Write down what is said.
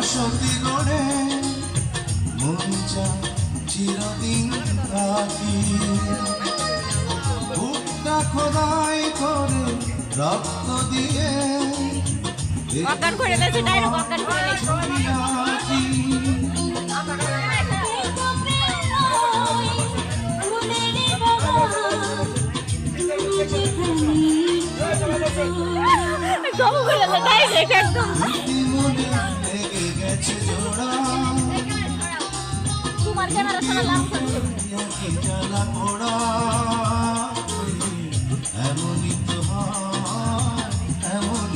বসতি গড়ে মন চায় চিরদিন থাকি, বুকটা খোদাই করে রক্ত দিয়ে অজ্ঞান করে দিয়েছে, ডাইরেক্ট অজ্ঞান করে দিয়েছে। তোমার ক্যামেরা শোনা লাভ করছে। এমনই তো হয়, এমন